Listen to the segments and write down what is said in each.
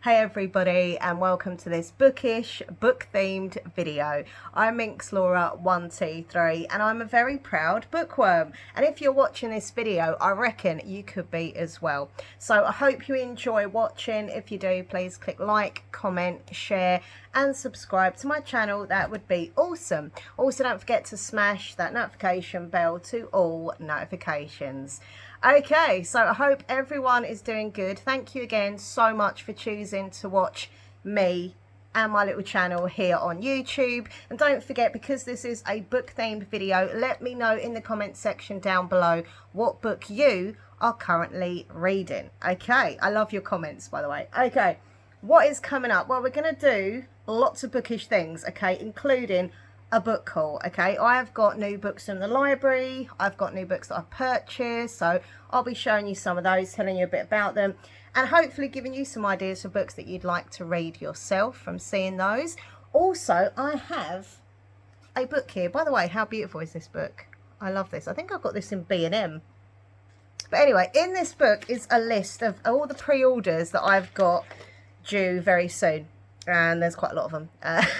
Hey everybody, and welcome to this bookish, book-themed video. I'm Minxlaura123 and I'm a very proud bookworm. And if you're watching this video, I reckon you could be as well. So I hope you enjoy watching. If you do, please click like, comment, share and subscribe to my channel. That would be awesome. Also, don't forget to smash that notification bell to all notifications. Okay, so I hope everyone is doing good. Thank you again so much for choosing to watch me and my little channel here on YouTube. And don't forget, because this is a book themed video, let me know in the comment section down below what book you are currently reading. Okay, I love your comments, by the way. Okay, what is coming up? Well, we're going to do lots of bookish things, okay, including a book haul. Okay, I have got new books from the library, I've got new books that I've purchased, so I'll be showing you some of those, telling you a bit about them, and hopefully giving you some ideas for books that you'd like to read yourself from seeing those. Also, I have a book here. By the way, how beautiful is this book? I love this. I think I got this in B&M. But anyway, in this book is a list of all the pre-orders that I've got due very soon. And there's quite a lot of them.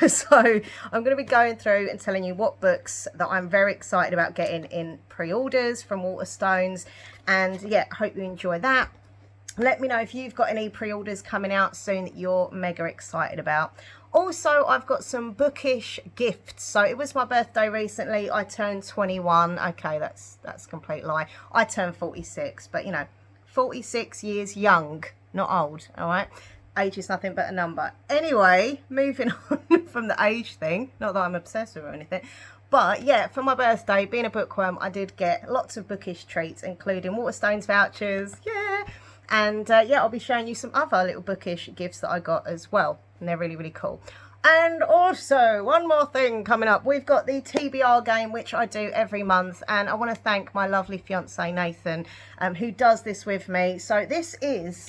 So I'm going to be going through and telling you what books that I'm very excited about getting in pre-orders from Waterstones. And yeah, hope you enjoy that. Let me know if you've got any pre-orders coming out soon that you're mega excited about. Also, I've got some bookish gifts. So it was my birthday recently. I turned 21. Okay, that's a complete lie. I turned 46, but you know, 46 years young, not old, all right? Age is nothing but a number. Anyway, moving on from the age thing, not that I'm obsessed with or anything, but yeah, for my birthday, being a bookworm, I did get lots of bookish treats, including Waterstones vouchers, yeah, and yeah, I'll be showing you some other little bookish gifts that I got as well, and they're really, really cool. And also, one more thing coming up, we've got the TBR game, which I do every month, and I want to thank my lovely fiance Nathan, who does this with me. So this is,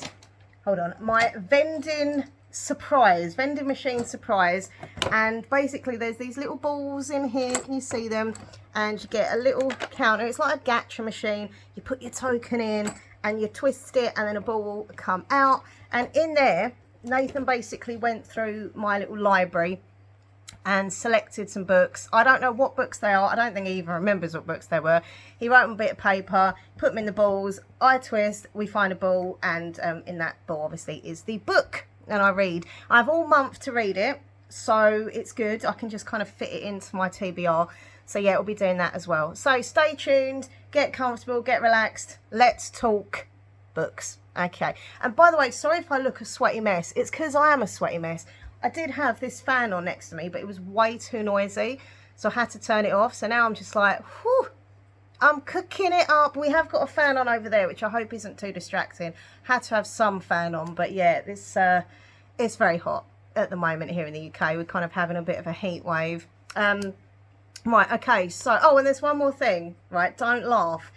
hold on, my vending machine surprise. And basically there's these little balls in here, can you see them? And you get a little counter. It's like a gacha machine. You put your token in and you twist it and then a ball will come out. And in there, Nathan basically went through my little library and selected some books. I don't know what books they are. I don't think he even remembers what books they were. He wrote on a bit of paper, put them in the balls, I twist, we find a ball, and in that ball obviously is the book, and I read. I have all month to read it, so it's good. I can just kind of fit it into my TBR. So yeah, we'll be doing that as well. So stay tuned, get comfortable, get relaxed. Let's talk books. Okay, and by the way, sorry if I look a sweaty mess. It's because I am a sweaty mess. I did have this fan on next to me, but it was way too noisy, so I had to turn it off. So now I'm just like, whew, I'm cooking it up. We have got a fan on over there, which I hope isn't too distracting. Had to have some fan on, but yeah, this it's very hot at the moment here in the UK. We're kind of having a bit of a heat wave. Right, okay, so, oh, and there's one more thing, right, don't laugh,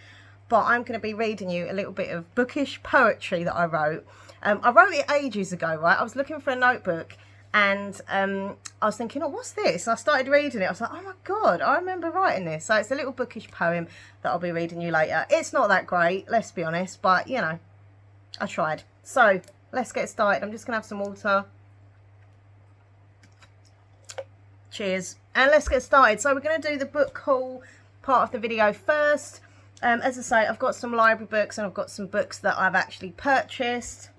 but I'm going to be reading you a little bit of bookish poetry that I wrote. I wrote it ages ago, right? I was looking for a notebook, and I was thinking, oh, what's this? And I started reading it. I was like, oh my God, I remember writing this. So it's a little bookish poem that I'll be reading you later. It's not that great, let's be honest, but you know, I tried. So let's get started. I'm just gonna have some water. Cheers. And let's get started. So we're gonna do the book haul part of the video first. As I say, I've got some library books and I've got some books that I've actually purchased.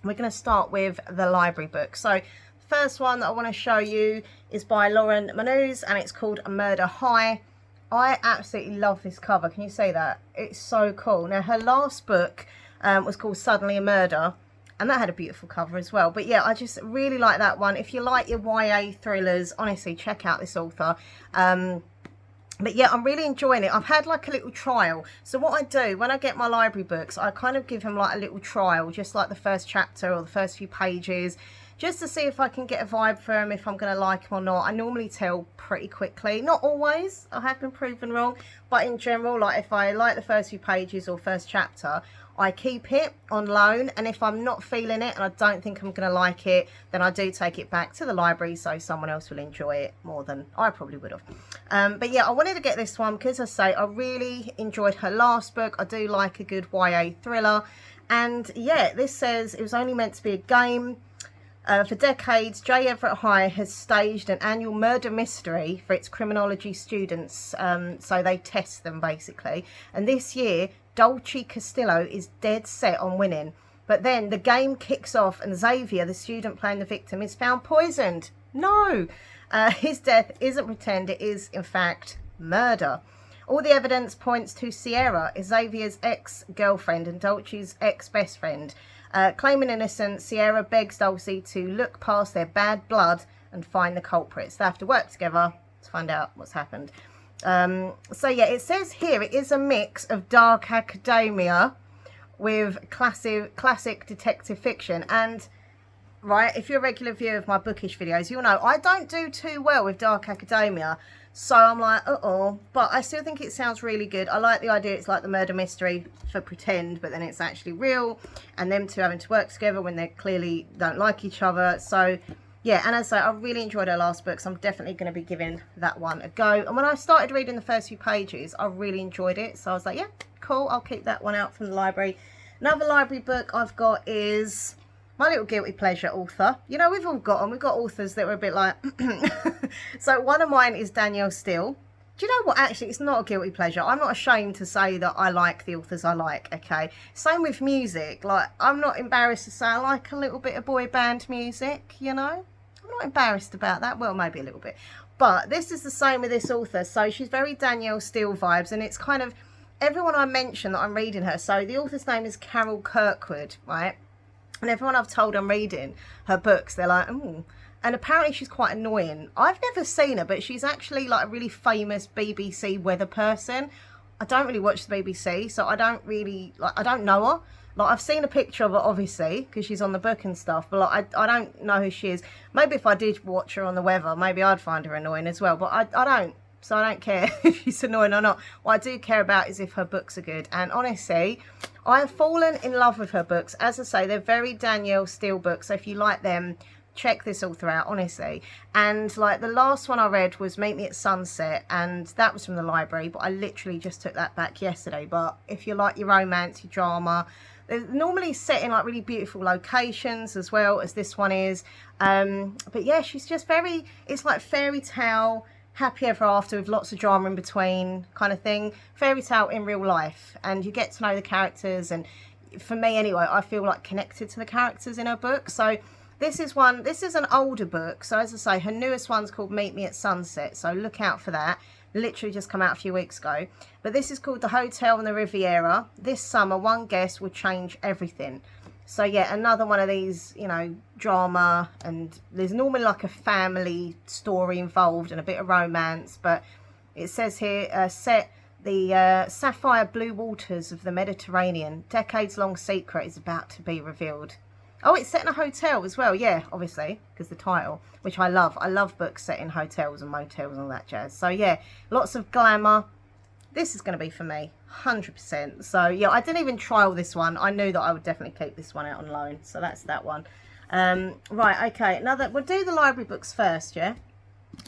We're gonna start with the library book. So first one that I want to show you is by Lauren Manuz, and it's called Murder High. I absolutely love this cover. Can you see that? It's so cool. Now, her last book was called Suddenly a Murder, and that had a beautiful cover as well. But yeah, I just really like that one. If you like your YA thrillers, honestly, check out this author. But yeah, I'm really enjoying it. I've had like a little trial. So what I do when I get my library books, I kind of give them like a little trial, just like the first chapter or the first few pages, just to see if I can get a vibe for them, if I'm going to like them or not. I normally tell pretty quickly. Not always. I have been proven wrong. But in general, like if I like the first few pages or first chapter, I keep it on loan, and if I'm not feeling it and I don't think I'm going to like it, then I do take it back to the library so someone else will enjoy it more than I probably would have. But yeah, I wanted to get this one because, as I say, I really enjoyed her last book. I do like a good YA thriller. And yeah, this says it was only meant to be a game. For decades, J. Everett High has staged an annual murder mystery for its criminology students. So they test them, basically. And this year, Dulce Castillo is dead set on winning. But then the game kicks off and Xavier, the student playing the victim, is found poisoned. No! His death isn't pretend, it is, in fact, murder. All the evidence points to Sierra, Xavier's ex-girlfriend and Dulce's ex-best friend. Claiming innocence, Sierra begs Dulce to look past their bad blood and find the culprits. They have to work together to find out what's happened. So yeah, it says here it is a mix of dark academia with classic detective fiction. And right, if you're a regular viewer of my bookish videos, you'll know I don't do too well with dark academia. So I'm like, but I still think it sounds really good. I like the idea it's like the murder mystery for pretend, but then it's actually real, and them two having to work together when they clearly don't like each other. So yeah, and as I say, I really enjoyed her last book, so I'm definitely going to be giving that one a go. And when I started reading the first few pages, I really enjoyed it. So I was like, yeah, cool, I'll keep that one out from the library. Another library book I've got is my little guilty pleasure author. You know, we've all got them. We've got authors that were a bit like... So one of mine is Danielle Steele. Do you know what? Actually, it's not a guilty pleasure. I'm not ashamed to say that I like the authors I like, okay? Same with music. Like, I'm not embarrassed to say I like a little bit of boy band music, you know? I'm not embarrassed about that. Well, maybe a little bit. But this is the same with this author. So she's very Danielle Steele vibes, and it's kind of... Everyone I mention that I'm reading her. So the author's name is Carol Kirkwood, right? And everyone I've told I'm reading her books, they're like, ooh. And apparently she's quite annoying. I've never seen her, but she's actually like a really famous BBC weather person. I don't really watch the BBC, so I don't really, like, I don't know her. Like, I've seen a picture of her, obviously, because she's on the book and stuff, but like, I don't know who she is. Maybe if I did watch her on the weather, maybe I'd find her annoying as well, but I don't. So I don't care if she's annoying or not. What I do care about is if her books are good. And honestly, I have fallen in love with her books. As I say, they're very Danielle Steele books. So if you like them, check this author out, honestly. And like the last one I read was Meet Me at Sunset, and that was from the library, but I literally just took that back yesterday. But if you like your romance, your drama, they're normally set in like really beautiful locations as well as this one is. But yeah, she's just very, it's like fairy tale, happy ever after with lots of drama in between kind of thing. Fairy tale in real life, and you get to know the characters, and for me anyway, I feel like connected to the characters in her book. So this is an older book. So as I say, her newest one's called Meet Me at Sunset, so look out for that. Literally just come out a few weeks ago. But this is called The Hotel on the Riviera. This summer, one guest would change everything. So yeah, another one of these, you know, drama, and there's normally like a family story involved and a bit of romance, but it says here, set the sapphire blue waters of the Mediterranean. Decades-long secret is about to be revealed. Oh, it's set in a hotel as well. Yeah, obviously, because the title, which I love. I love books set in hotels and motels and all that jazz. So yeah, lots of glamour. This is going to be for me, 100%. So yeah, I didn't even trial this one. I knew that I would definitely keep this one out on loan. So that's that one. Right, okay. Another, we'll do the library books first, yeah?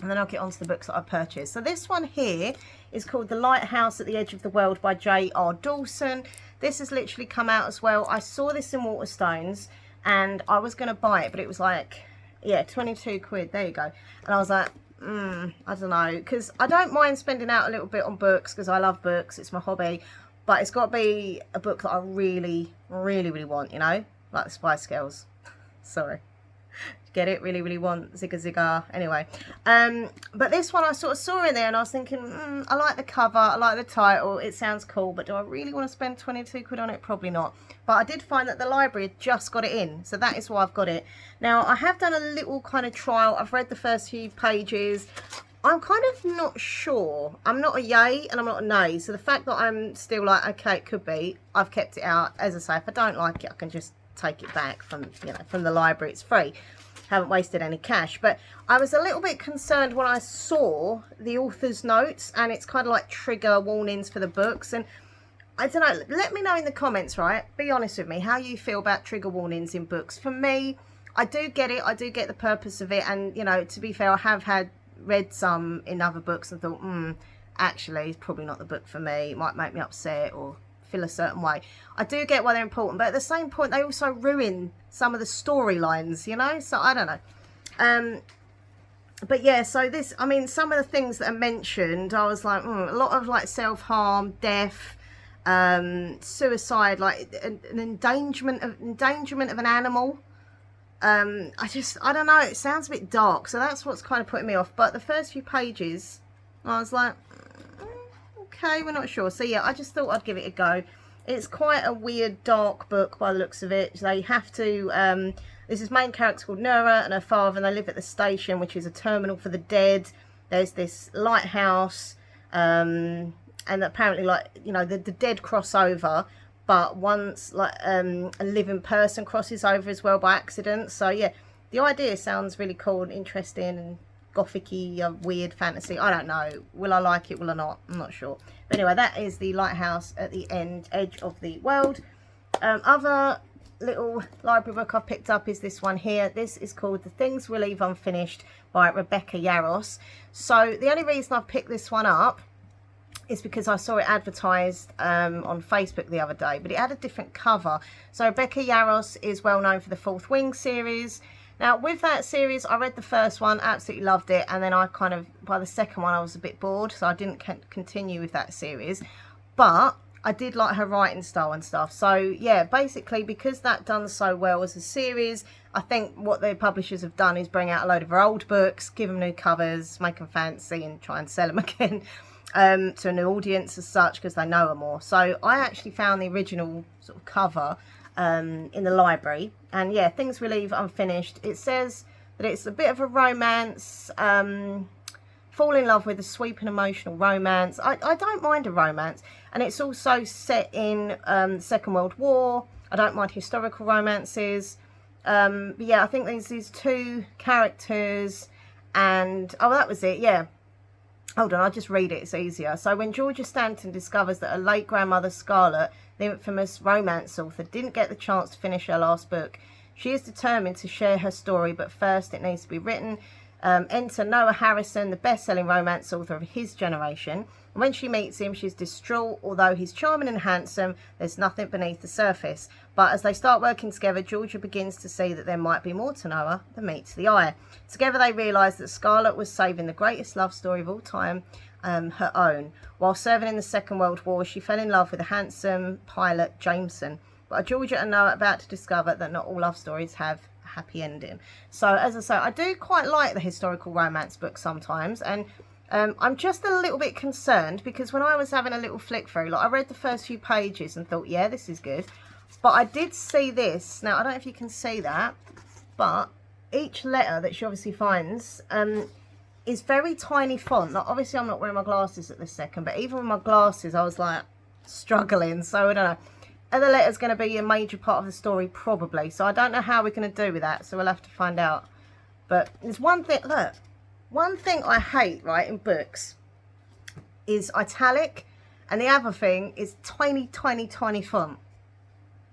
And then I'll get on to the books that I purchased. So this one here is called The Lighthouse at the Edge of the World by J.R. Dawson. This has literally come out as well. I saw this in Waterstones and I was going to buy it, but it was like, yeah, 22 quid. There you go. And I was like, I don't know, because I don't mind spending out a little bit on books because I love books, it's my hobby, but it's got to be a book that I really, really, really want, you know, like the Spice Girls. Sorry, get it? Really, really want Zigga Zigga. Anyway, but this one I sort of saw in there and I was thinking, I like the cover, I like the title, it sounds cool, but do I really want to spend 22 quid on it? Probably not. But I did find that the library had just got it in, so that is why I've got it. Now, I have done a little kind of trial. I've read the first few pages. I'm kind of not sure. I'm not a yay and I'm not a nay. So the fact that I'm still like, okay, it could be, I've kept it out. As I say, if I don't like it, I can just take it back from, you know, from the library. It's free. Haven't wasted any cash. But I was a little bit concerned when I saw the author's notes, and it's kind of like trigger warnings for the books. And I don't know, let me know in the comments, right? Be honest with me, how you feel about trigger warnings in books. For me, I do get it. I do get the purpose of it. And, you know, to be fair, I have read some in other books and thought, actually, it's probably not the book for me. It might make me upset or feel a certain way. I do get why they're important, but at the same point, they also ruin some of the storylines, you know? So, I don't know. But yeah, so this, I mean, some of the things that are mentioned, I was like, a lot of like self-harm, death, suicide, like an endangerment of an animal. I don't know, it sounds a bit dark, so that's what's kind of putting me off. But the first few pages, I was like, okay, we're not sure. So yeah, I just thought I'd give it a go. It's quite a weird, dark book by the looks of it. They have to, this is main character called Nora and her father, and they live at the station, which is a terminal for the dead. There's this lighthouse, and apparently, like, you know, the dead cross over, but once, like, a living person crosses over as well by accident. So yeah, the idea sounds really cool and interesting and gothic-y, weird fantasy. I don't know, will I like it, will I not? I'm not sure. But anyway, that is the lighthouse at the edge of the world. Other little library book I've picked up is this one here. This is called The Things We Leave Unfinished by Rebecca Yaros. So the only reason I've picked this one up is because I saw it advertised on Facebook the other day, but it had a different cover. So Rebecca Yaros is well known for the Fourth Wing series. Now with that series, I read the first one, absolutely loved it, and then I kind of, by the second one I was a bit bored, so I didn't continue with that series. But I did like her writing style and stuff. So yeah, basically because that done so well as a series, I think what the publishers have done is bring out a load of her old books, give them new covers, make them fancy and try and sell them again to a new audience as such, because they know her more. So I actually found the original sort of cover in the library, and yeah, Things We Leave Unfinished. It says that it's a bit of a romance, fall in love with a sweeping emotional romance. I don't mind a romance, and it's also set in the Second World War. I don't mind historical romances. But yeah, I think there's these two characters, and oh, that was it. Yeah, hold on, I'll just read it, it's easier. So when Georgia Stanton discovers that her late grandmother Scarlett, the infamous romance author, didn't get the chance to finish her last book, she is determined to share her story, but first it needs to be written. Enter Noah Harrison, the best-selling romance author of his generation. And when she meets him, she's distraught. Although he's charming and handsome, there's nothing beneath the surface. But as they start working together, Georgia begins to see that there might be more to Noah than meets the eye. Together they realise that Scarlett was saving the greatest love story of all time, her own. While serving in the Second World War, she fell in love with the handsome pilot Jameson. But Georgia and Noah are about to discover that not all love stories have happy ending. So as I say, I do quite like the historical romance books sometimes, and I'm just a little bit concerned because when I was having a little flick through, like I read the first few pages and thought, yeah, this is good, but I did see this. Now I don't know if you can see that, but each letter that she obviously finds is very tiny font. Like obviously I'm not wearing my glasses at this second, but even with my glasses I was like struggling. So I don't know, are the letters going to be a major part of the story? Probably. So I don't know how we're going to do with that, so we'll have to find out. But there's one thing, look, one thing I hate, right, in books is italic, and the other thing is tiny, tiny, tiny font.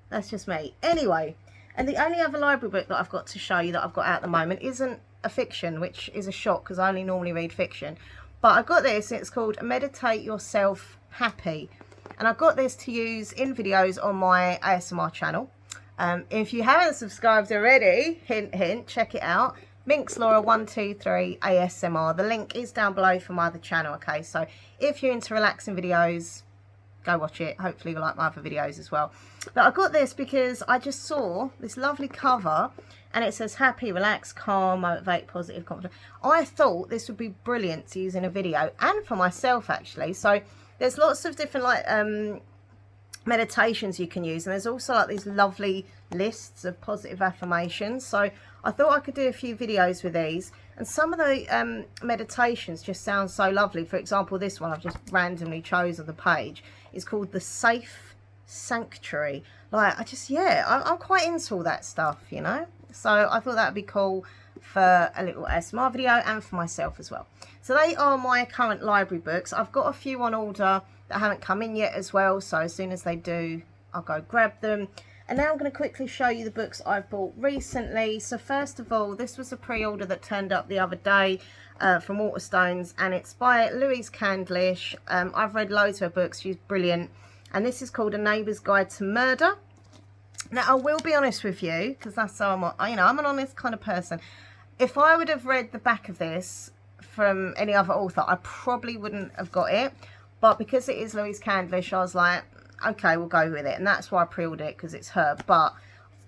That's just me. Anyway, and the only other library book that I've got to show you that I've got out at the moment isn't a fiction, which is a shock because I only normally read fiction. But I got this, and it's called Meditate Yourself Happy. And I've got this to use in videos on my ASMR channel. If you haven't subscribed already, hint, hint, check it out. Minx Laura 123 ASMR. The link is down below for my other channel, okay? So if you're into relaxing videos, go watch it. Hopefully you'll like my other videos as well. But I got this because I just saw this lovely cover, and it says happy, relax, calm, motivate, positive, confident. I thought this would be brilliant to use in a video, and for myself actually. So there's lots of different like meditations you can use, and there's also like these lovely lists of positive affirmations. So I thought I could do a few videos with these, and some of the meditations just sound so lovely. For example, this one I've just randomly chose on the page is called the Safe Sanctuary. Like I'm quite into all that stuff, you know, so I thought that would be cool for a little ASMR video and for myself as well. So they are my current library books. I've got a few on order that haven't come in yet as well, so as soon as they do I'll go grab them. And now I'm going to quickly show you the books I've bought recently. So first of all, this was a pre-order that turned up the other day from Waterstones, and it's by Louise Candlish. I've read loads of her books, she's brilliant. and this is called A Neighbour's Guide to Murder. Now, I will be honest with you, because that's how I'm, you know, I'm an honest kind of person. If I would have read the back of this from any other author, I probably wouldn't have got it. But because it is Louise Candlish, I was like, okay, we'll go with it. And that's why I pre-ordered it, because it's her. But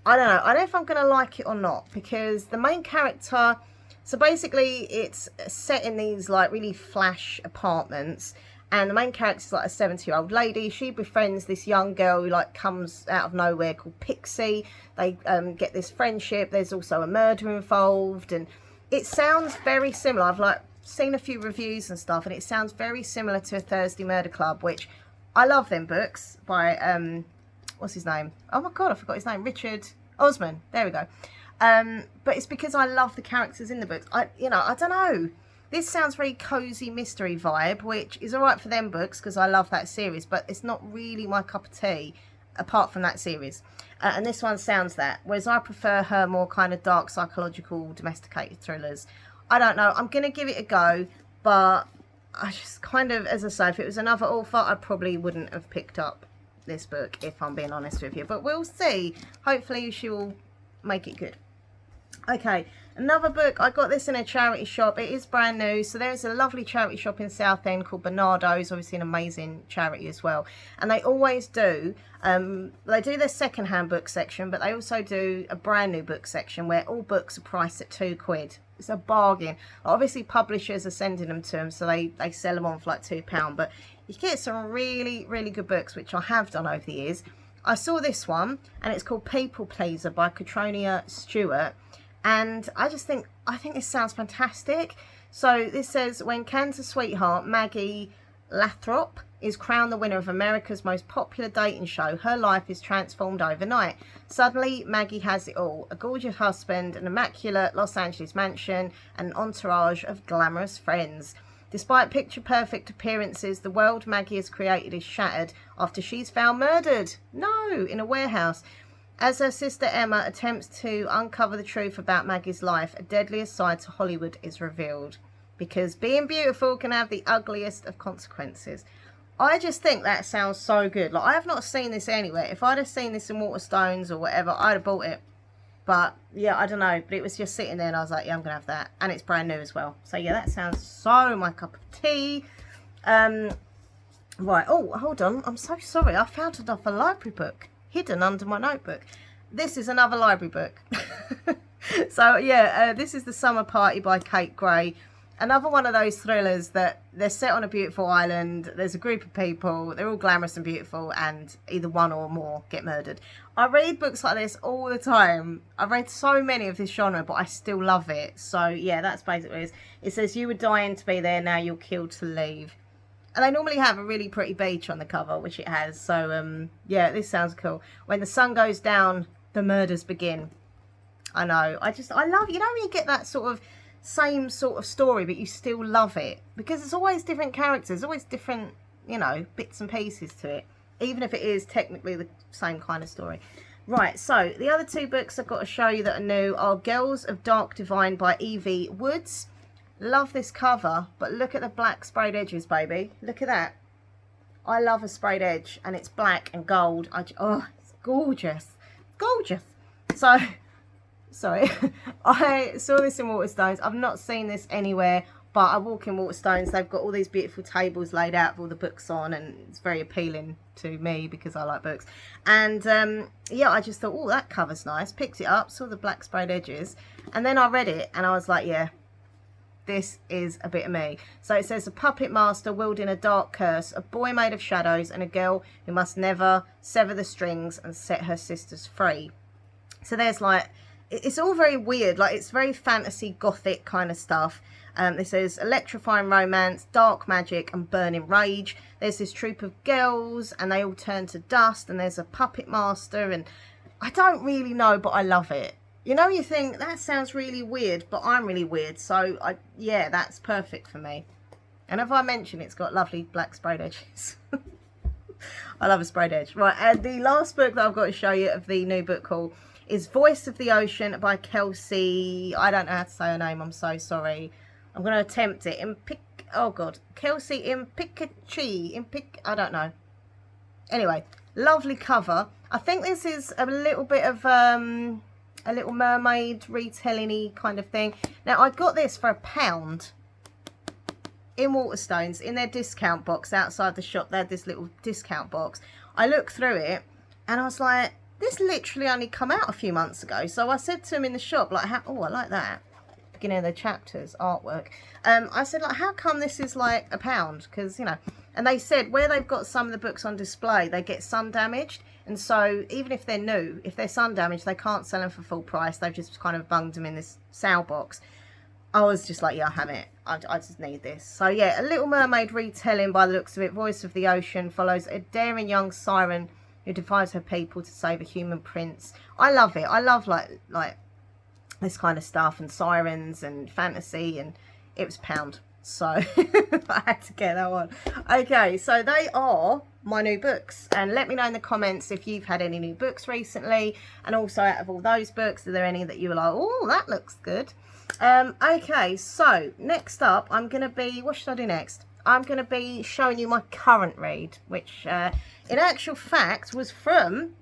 I don't know. I don't know if I'm going to like it or not, because the main character... So basically, it's set in these, like, really flash apartments. And the main character is, like, a 70-year-old lady. She befriends this young girl who, like, comes out of nowhere called Pixie. They get this friendship. There's also a murder involved. And it sounds very similar. I've, like, seen a few reviews and stuff. And it sounds very similar to A Thursday Murder Club, which I love them books by, what's his name? Oh, my God, I forgot his name. Richard Osman. There we go. But it's because I love the characters in the books. I don't know. This sounds very cozy mystery vibe, which is alright for them books because I love that series, but it's not really my cup of tea apart from that series. And this one sounds that, whereas I prefer her more kind of dark psychological domesticated thrillers. I don't know. I'm going to give it a go, but I just kind of, as I say, if it was another author, I probably wouldn't have picked up this book, if I'm being honest with you. But we'll see. Hopefully she will make it good. Okay, another book. I got this in a charity shop. It is brand new. So there's a lovely charity shop in Southend called Bernardo's, obviously an amazing charity as well. And they always do, they do their second-hand book section, but they also do a brand new book section where all books are priced at £2. It's a bargain. Obviously, publishers are sending them to them, so they sell them on for like £2. But you get some really, really good books, which I have done over the years. I saw this one, and it's called People Pleaser by Katronia Stewart. And I think this sounds fantastic. So this says, when Kansas sweetheart Maggie Lathrop is crowned the winner of America's most popular dating show, her life is transformed overnight. Suddenly, Maggie has it all. A gorgeous husband, an immaculate Los Angeles mansion, and an entourage of glamorous friends. Despite picture-perfect appearances, the world Maggie has created is shattered after she's found murdered. No, in a warehouse. As her sister Emma attempts to uncover the truth about Maggie's life, a deadlier side to Hollywood is revealed. Because being beautiful can have the ugliest of consequences. I just think that sounds so good. Like, I have not seen this anywhere. If I'd have seen this in Waterstones or whatever, I'd have bought it. But, yeah, I don't know. But it was just sitting there and I was like, yeah, I'm going to have that. And it's brand new as well. So, yeah, that sounds so my cup of tea. Right. Oh, hold on. I'm so sorry. I found another library book hidden under my notebook. This is another library book. So yeah, this is The Summer Party by Kate Gray. Another one of those thrillers that they're set on a beautiful island. There's a group of people. They're all glamorous and beautiful, and either one or more get murdered. I read books like this all the time. I've read so many of this genre, but I still love it. So yeah, that's basically what it is. It says, you were dying to be there, now you're killed to leave. And they normally have a really pretty beach on the cover, which it has. So, yeah, this sounds cool. When the sun goes down, the murders begin. I know. I love, you know, when you get that sort of same sort of story, but you still love it. Because it's always different characters, always different, you know, bits and pieces to it. Even if it is technically the same kind of story. Right, so the other two books I've got to show you that are new are Girls of Dark Divine by Evie Woods. Love this cover, but look at the black sprayed edges, baby. Look at that. I love a sprayed edge, and it's black and gold. Oh, it's gorgeous. Gorgeous. So, sorry. I saw this in Waterstones. I've not seen this anywhere, but I walk in Waterstones. They've got all these beautiful tables laid out with all the books on, and it's very appealing to me because I like books. And, yeah, I just thought, oh, that cover's nice. Picked it up, saw the black sprayed edges, and then I read it, and I was like, yeah, this is a bit of me. So it says, a puppet master wielding a dark curse, a boy made of shadows, and a girl who must never sever the strings and set her sisters free. So there's like, it's all very weird. Like, it's very fantasy, gothic kind of stuff. This says, electrifying romance, dark magic, and burning rage. There's this troop of girls, and they all turn to dust, and there's a puppet master, and I don't really know, but I love it. You know, you think, that sounds really weird, but I'm really weird. So, yeah, that's perfect for me. And if I mention it's got lovely black sprayed edges. I love a sprayed edge. Right, and the last book that I've got to show you of the new book haul is Voice of the Ocean by Kelsey. I don't know how to say her name. I'm so sorry. I'm going to attempt it. Oh, God. Kelsey Impikachi. I don't know. Anyway, lovely cover. I think this is a little bit of a Little Mermaid retelling-y kind of thing. Now, I got this for £1 in Waterstones in their discount box outside the shop. They had this little discount box. I looked through it and I was like, this literally only come out a few months ago. So I said to him in the shop, like, oh, I like that. Beginning of the chapters, artwork. I said, like, how come this is like £1? Because, you know, and they said where they've got some of the books on display, they get sun damaged. And so even if they're new, if they're sun damaged, they can't sell them for full price. They've just kind of bunged them in this sale box. I was just like, yeah, I have it. I just need this. So yeah, A Little Mermaid retelling by the looks of it. Voice of the Ocean follows a daring young siren who defies her people to save a human prince. I love it. I love like this kind of stuff and sirens and fantasy, and it was £1. So I had to get that one. Okay, so they are my new books, and let me know in the comments if you've had any new books recently, and also out of all those books, are there any that you were like, oh, that looks good? Okay, so next up, I'm going to be, what should I do next? I'm going to be showing you my current read, which in actual fact was from,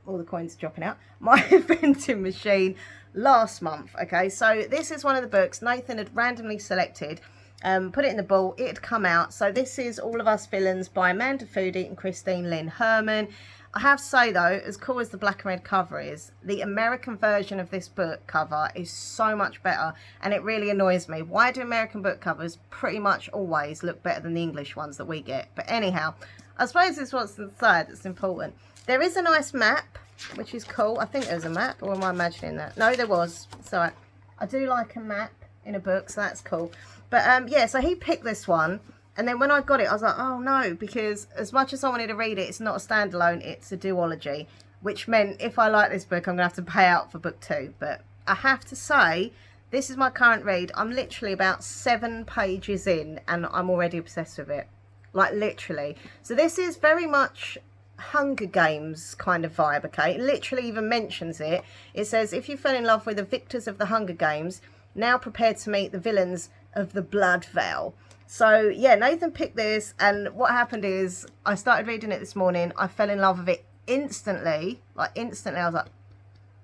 all the coins dropping out, my vending machine last month. Okay, so this is one of the books Nathan had randomly selected, put it in the ball, it had come out. So this is All of Us Villains by Amanda Foodie and Christine Lynn Herman. I have to say though, as cool as the black and red cover is, the American version of this book cover is so much better, and it really annoys me. Why do American book covers pretty much always look better than the English ones that we get? But anyhow, I suppose it's what's inside that's important. There is a nice map, which is cool. I think there's a map, or am I imagining that? No, there was. So I do like a map in a book, so that's cool. But yeah, so he picked this one. And then when I got it, I was like, oh no, because as much as I wanted to read it, it's not a standalone, it's a duology. Which meant if I like this book, I'm going to have to pay out for book 2. But I have to say, this is my current read. I'm literally about 7 pages in and I'm already obsessed with it. Like literally. So this is very much Hunger Games kind of vibe, okay? It literally even mentions it. It says, if you fell in love with the victors of the Hunger Games, now prepare to meet the villains of the Blood Veil. So yeah, Nathan picked this, and what happened is I started reading it this morning. I fell in love with it instantly, like instantly. I was like,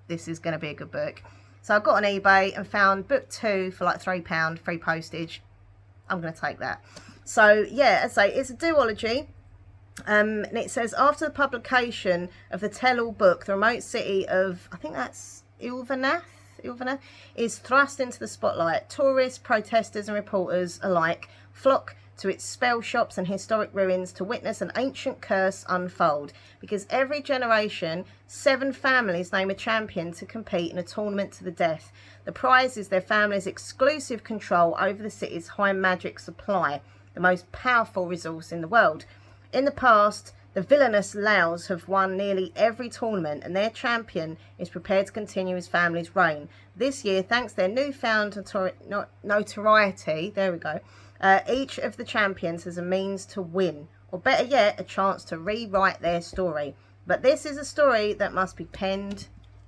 this is going to be a good book. So I got on eBay and found book 2 for like £3, free postage. I'm going to take that. So yeah, as I say, it's a duology. And it says, after the publication of the tell-all book, the remote city of, I think that's Ilvanath, is thrust into the spotlight. Tourists, protesters and reporters alike flock to its spell shops and historic ruins to witness an ancient curse unfold. Because every generation, 7 families name a champion to compete in a tournament to the death. The prize is their family's exclusive control over the city's high magic supply, the most powerful resource in the world. In the past, the villainous Laos have won nearly every tournament, and their champion is prepared to continue his family's reign. This year, thanks to their newfound notoriety, there we go, each of the champions has a means to win, or better yet, a chance to rewrite their story. But this is a story that must be penned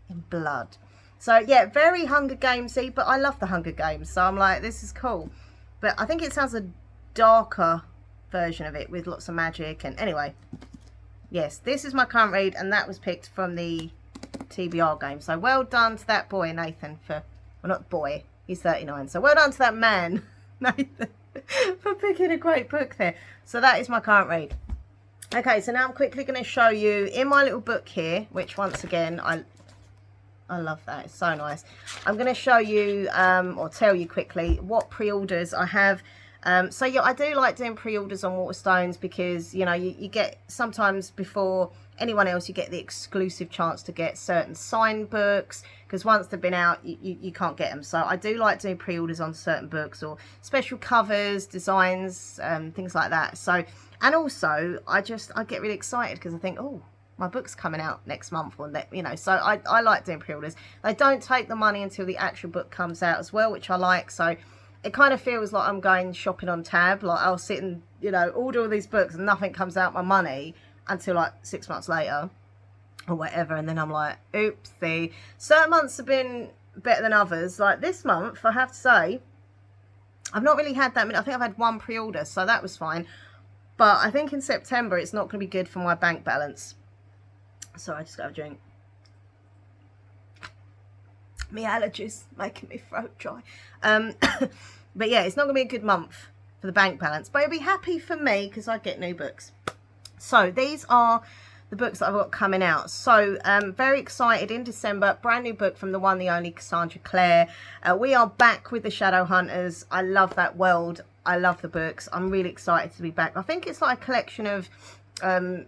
in blood. So yeah, very Hunger Gamesy, but I love the Hunger Games, so I'm like, this is cool. But I think it sounds a darker version of it with lots of magic. And anyway, yes, this is my current read, and that was picked from the TBR game. So well done to that boy, Nathan, for, well, not boy, he's 39, so well done to that man, Nathan, for picking a great book there. So that is my current read. Okay, so now I'm quickly going to show you in my little book here, which once again, I love that, it's so nice. I'm going to show you, or tell you quickly, what pre-orders I have. So yeah, I do like doing pre-orders on Waterstones because, you know, you get sometimes before anyone else, you get the exclusive chance to get certain signed books, because once they've been out, you can't get them. So I do like doing pre-orders on certain books, or special covers, designs, things like that. So, and also I get really excited because I think, oh, my book's coming out next month, or that, you know, so I like doing pre-orders. They don't take the money until the actual book comes out as well, which I like. So it kind of feels like I'm going shopping on Tab. Like I'll sit and, you know, order all these books and nothing comes out my money until like 6 months later or whatever. And then I'm like, oopsie. Certain months have been better than others. Like this month, I have to say, I've not really had that many. I think I've had 1 pre-order, so that was fine. But I think in September it's not going to be good for my bank balance. So I just got a drink. My allergies making me throat dry. But yeah, it's not going to be a good month for the bank balance. But it'll be happy for me because I get new books. So these are the books that I've got coming out. So very excited in December. Brand new book from the one, the only Cassandra Clare. We are back with the Shadowhunters. I love that world. I love the books. I'm really excited to be back. I think it's like a collection of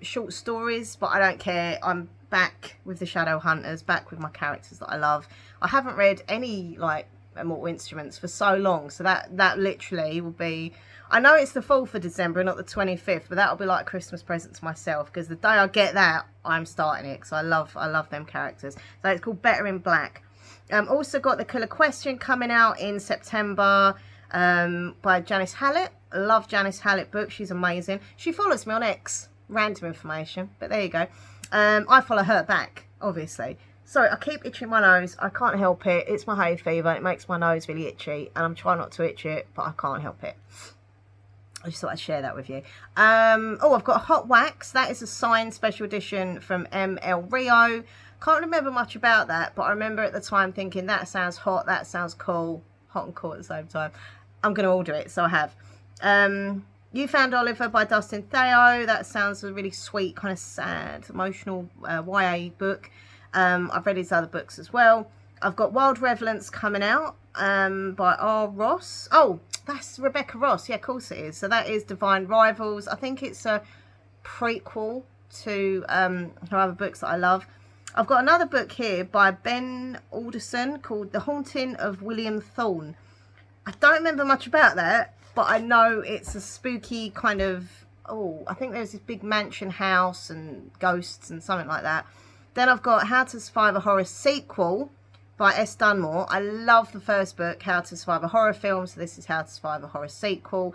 short stories, but I don't care. I'm back with the Shadowhunters, back with my characters that I love. I haven't read any like Mortal Instruments for so long, so that literally will be, I know it's the 4th of December, not the 25th, but that'll be like a Christmas present to myself, because the day I get that, I'm starting it, because I love them characters. So it's called Better in Black. Also got The Killer Question coming out in September by Janice Hallett. I love Janice Hallett book. She's amazing. She follows me on X. Random information, but there you go. I follow her back, obviously. Sorry, I keep itching my nose. I can't help it. It's my hay fever. It makes my nose really itchy, and I'm trying not to itch it, but I can't help it. I just thought I'd share that with you. Oh, I've got Hot Wax. That is a signed special edition from ML Rio. Can't remember much about that, but I remember at the time thinking, that sounds hot, that sounds cool. Hot and cool at the same time. I'm going to order it, so I have. You Found Oliver by Dustin Theo. That sounds a really sweet, kind of sad, emotional YA book. I've read his other books as well. I've got Wild Revelance coming out by R. Ross. Oh, that's Rebecca Ross. Yeah, of course it is. So that is Divine Rivals. I think it's a prequel to her other books that I love. I've got another book here by Ben Alderson called The Haunting of William Thorne. I don't remember much about that, but I know it's a spooky kind of, oh, I think there's this big mansion house and ghosts and something like that. Then I've got How to Survive a Horror sequel by S. Dunmore. I love the first book, How to Survive a Horror film, so this is How to Survive a Horror sequel.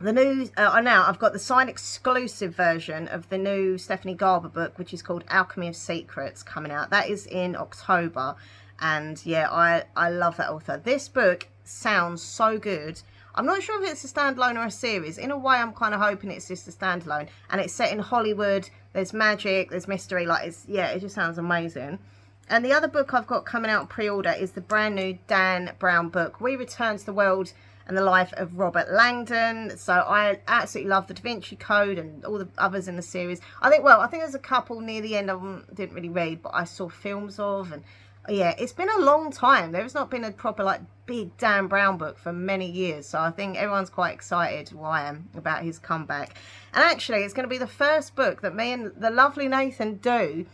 The new, now I've got the signed exclusive version of the new Stephanie Garber book, which is called Alchemy of Secrets, coming out. That is in October. And yeah, I love that author. This book sounds so good. I'm not sure if it's a standalone or a series. In a way, I'm kind of hoping it's just a standalone. And it's set in Hollywood. There's magic, there's mystery. Like, it's, yeah, it just sounds amazing. And the other book I've got coming out pre-order is the brand new Dan Brown book, We Return to the World and the Life of Robert Langdon. So I absolutely love the Da Vinci Code and all the others in the series. I think there's a couple near the end of them I didn't really read, but I saw films of. And yeah, it's been a long time. There's not been a proper, like, big Dan Brown book for many years. So I think everyone's quite excited, well, I am, about his comeback. And actually, it's going to be the first book that me and the lovely Nathan do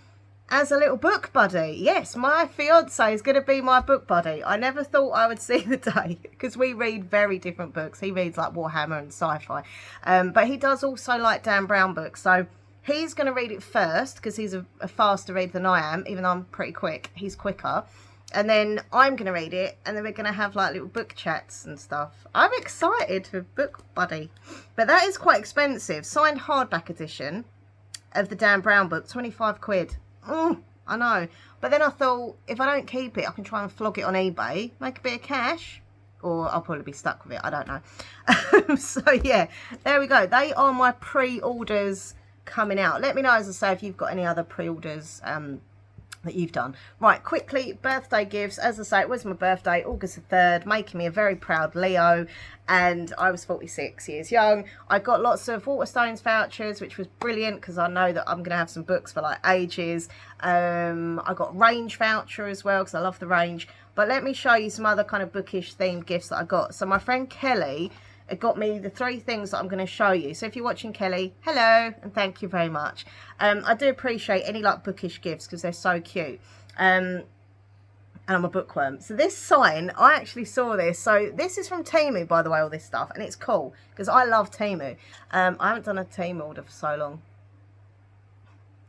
as a little book buddy. Yes, my fiance is going to be my book buddy. I never thought I would see the day, because we read very different books. He reads like Warhammer and sci-fi. But he does also like Dan Brown books. So he's going to read it first, because he's a faster reader than I am, even though I'm pretty quick. He's quicker. And then I'm going to read it, and then we're going to have like little book chats and stuff. I'm excited for Book Buddy. But that is quite expensive. Signed hardback edition of the Dan Brown book, 25 quid. I know. But then I thought, if I don't keep it, I can try and flog it on eBay, make a bit of cash. Or I'll probably be stuck with it. I don't know. So yeah, there we go. They are my pre-orders coming out. Let me know, as I say, if you've got any other pre-orders that you've done. Right, quickly, birthday gifts. As I say, it was my birthday, August the 3rd, making me a very proud Leo, and I was 46 years young. I got lots of Waterstones vouchers, which was brilliant, because I know that I'm going to have some books for like ages. I got range voucher as well, because I love the range. But let me show you some other kind of bookish themed gifts that I got. So my friend Kelly, it got me the 3 things that I'm going to show you. So if you're watching, Kelly, hello, and thank you very much. I do appreciate any like bookish gifts, because they're so cute. And I'm a bookworm. So this sign, I actually saw this. So this is from Temu, by the way, all this stuff. And it's cool, because I love Temu. I haven't done a Temu order for so long.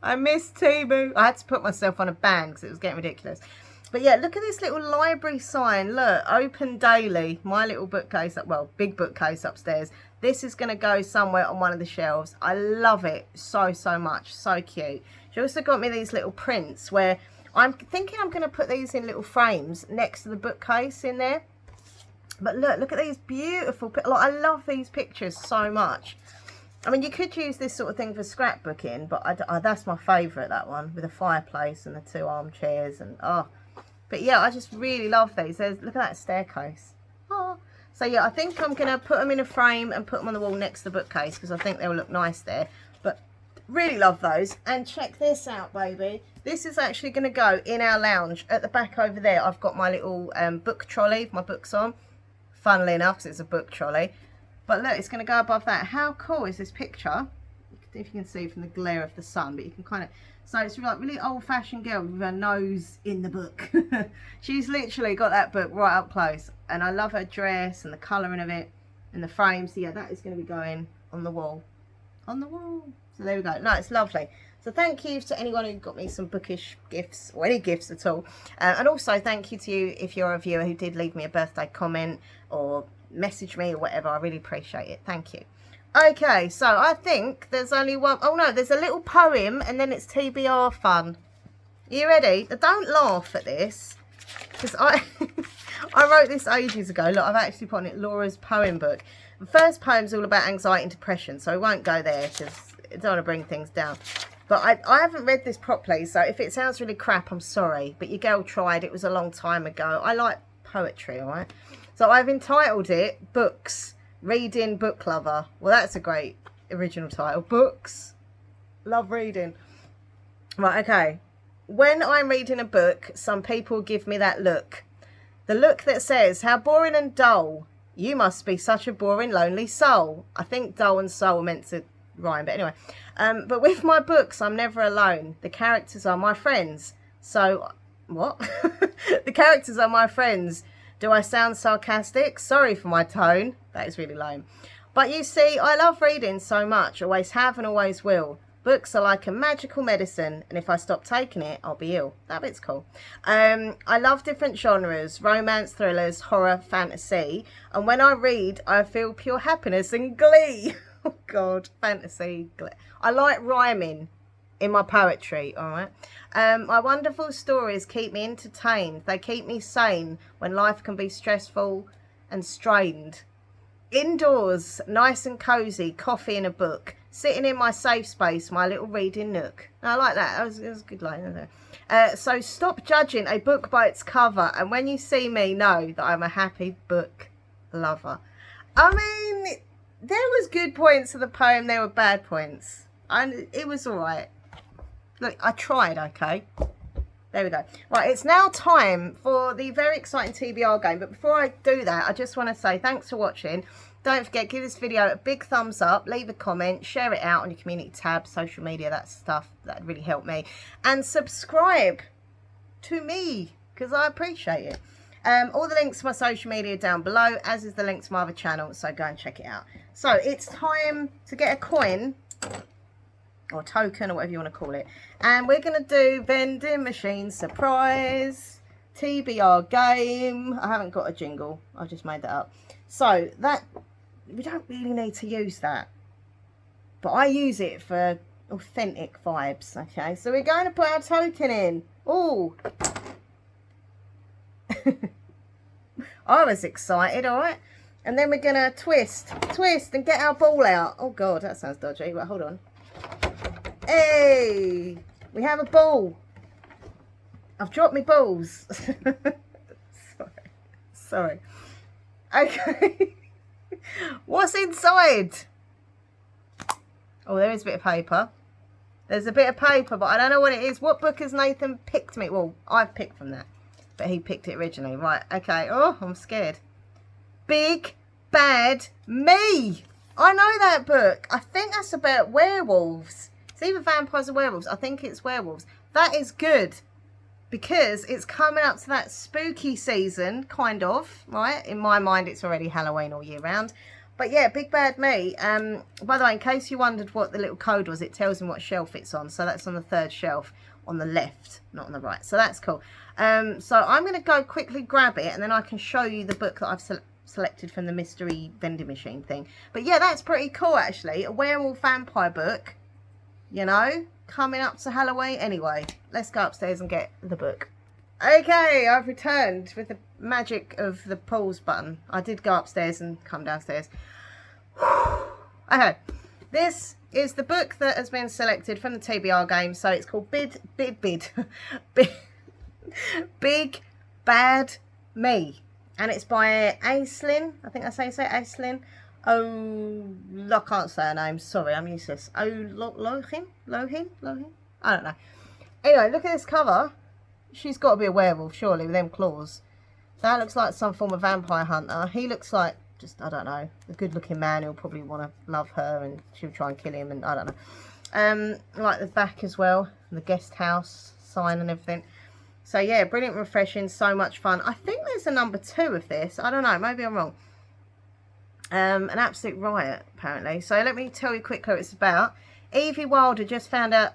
I miss Temu. I had to put myself on a ban, because it was getting ridiculous. But yeah, look at this little library sign. Look, open daily. My little bookcase, well, big bookcase upstairs. This is going to go somewhere on one of the shelves. I love it so, so much. So cute. She also got me these little prints where I'm thinking I'm going to put these in little frames next to the bookcase in there. But look at these beautiful, like, I love these pictures so much. I mean, you could use this sort of thing for scrapbooking, but that's my favourite, that one, with a fireplace and the 2 armchairs. And but yeah, I just really love these. Look at that staircase. Oh. So yeah, I think I'm going to put them in a frame and put them on the wall next to the bookcase, because I think they'll look nice there. But really love those. And check this out, baby. This is actually going to go in our lounge. At the back over there, I've got my little book trolley with my books on. Funnily enough, because it's a book trolley. But look, it's going to go above that. How cool is this picture? If you can see from the glare of the sun, but you can kind of... So it's like really old-fashioned girl with her nose in the book. She's literally got that book right up close. And I love her dress and the colouring of it and the frame. So yeah, that is going to be going on the wall. On the wall. So there we go. No, it's lovely. So thank you to anyone who got me some bookish gifts, or any gifts at all. And also thank you to you if you're a viewer who did leave me a birthday comment or message me or whatever. I really appreciate it. Thank you. Okay, so I think there's only one. Oh no, there's a little poem and then it's TBR fun. Are you ready? Don't laugh at this, because I wrote this ages ago. Look, I've actually put on it Laura's poem book. The first poem's all about anxiety and depression, so I won't go there because I don't want to bring things down. But I haven't read this properly, so if it sounds really crap, I'm sorry. But your girl tried. It was a long time ago. I like poetry, all right? So I've entitled it Books, Reading Book Lover. Well, that's a great original title. Books, love reading. Right, okay. When I'm reading a book, some people give me that look. The look that says, how boring and dull. You must be such a boring, lonely soul. I think dull and soul are meant to rhyme, but anyway. But with my books, I'm never alone. The characters are my friends. So, what? The characters are my friends. Do I sound sarcastic? Sorry for my tone. That is really lame. But you see, I love reading so much. Always have and always will. Books are like a magical medicine, and if I stop taking it, I'll be ill. That bit's cool. I love different genres, romance, thrillers, horror, fantasy. And when I read, I feel pure happiness and glee. Oh, God, fantasy, glee. I like rhyming in my poetry, all right? My wonderful stories keep me entertained. They keep me sane when life can be stressful and strained. Indoors, nice and cosy, coffee and a book. Sitting in my safe space, my little reading nook. I like that. That was a good line, isn't it? So stop judging a book by its cover. And when you see me, know that I'm a happy book lover. I mean, there was good points of the poem. There were bad points. And it was all right. Look, I tried, okay? There we go. Right, it's now time for the very exciting TBR game. But before I do that, I just want to say thanks for watching. Don't forget, give this video a big thumbs up, leave a comment, share it out on your community tab, social media, that stuff. That'd really help me. And subscribe to me, because I appreciate it. All the links to my social media down below, as is the link to my other channel, so go and check it out. So, it's time to get a coin, or token, or whatever you want to call it. And we're going to do vending machine surprise, TBR game. I haven't got a jingle, I just made that up. So, that... we don't really need to use that, but I use it for authentic vibes. Okay, so we're going to put our token in. Oh, I was excited. All right, and then we're gonna twist and get our ball out. Oh God, that sounds dodgy, but hold on. Hey, we have a ball. I've dropped my balls. sorry. Okay. What's inside? Oh, there is a bit of paper. There's a bit of paper, but I don't know what it is. What book has Nathan picked me? Well, I've picked from that, but he picked it originally. Right, okay. Oh, I'm scared. Big Bad Me. I know that book. I think that's about werewolves. It's either vampires or werewolves. I think it's werewolves. That is good, because it's coming up to that spooky season, kind of, right? In my mind, it's already Halloween all year round. But yeah, Big Bad Me. By the way, in case you wondered what the little code was, it tells me what shelf it's on. So that's on the 3rd shelf on the left, not on the right. So that's cool. So I'm going to go quickly grab it, and then I can show you the book that I've selected from the mystery vending machine thing. But yeah, that's pretty cool, actually. A werewolf vampire book, you know, coming up to Halloween. Anyway, let's go upstairs and get the book. Okay, I've returned with the magic of the pause button. I did go upstairs and come downstairs. Okay, this is the book that has been selected from the TBR game. So it's called Big Bad Me. And it's by Aislinn. I think I say Aislinn. Oh, I can't say her name. Sorry, I'm useless. Oh, Lohin? I don't know. Anyway, look at this cover. She's got to be a werewolf, surely, with them claws. That looks like some form of vampire hunter. He looks like, just, I don't know, a good-looking man who'll probably want to love her and she'll try and kill him and I don't know. Like the back as well, the guest house sign and everything. So, yeah, brilliant, refreshing, so much fun. I think there's a number 2 of this. I don't know, maybe I'm wrong. An absolute riot, apparently. So, let me tell you quickly what it's about. Evie Wilder just found out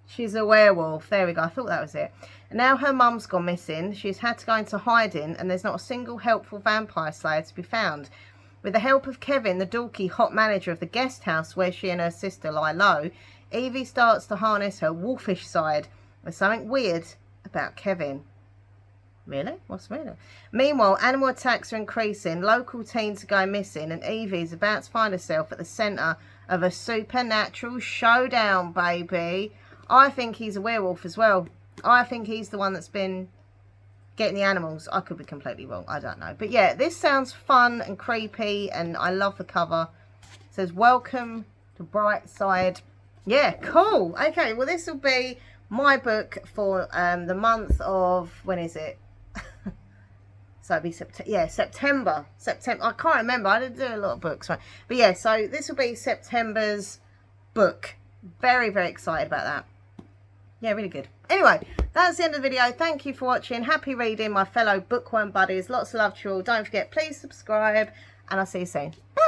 she's a werewolf. There we go. I thought that was it. And now her mum's gone missing. She's had to go into hiding and there's not a single helpful vampire slayer to be found. With the help of Kevin, the dorky hot manager of the guest house where she and her sister lie low, Evie starts to harness her wolfish side. There's something weird about Kevin. Really? What's weird? Meanwhile, animal attacks are increasing, local teens are going missing, and Evie is about to find herself at the centre of a supernatural showdown, baby. I think he's a werewolf as well. I think he's the one that's been getting the animals. I could be completely wrong. I don't know. But yeah, this sounds fun and creepy and I love the cover. It says, welcome to Brightside. Yeah, cool. Okay, well this will be my book for the month of, when is it? So it'll be September. I can't remember. I didn't do a lot of books, right? But yeah, so this will be September's book. Very, very excited about that. Yeah, really good. Anyway, that's the end of the video. Thank you for watching. Happy reading, my fellow bookworm buddies. Lots of love to you all. Don't forget, please subscribe. And I'll see you soon. Bye.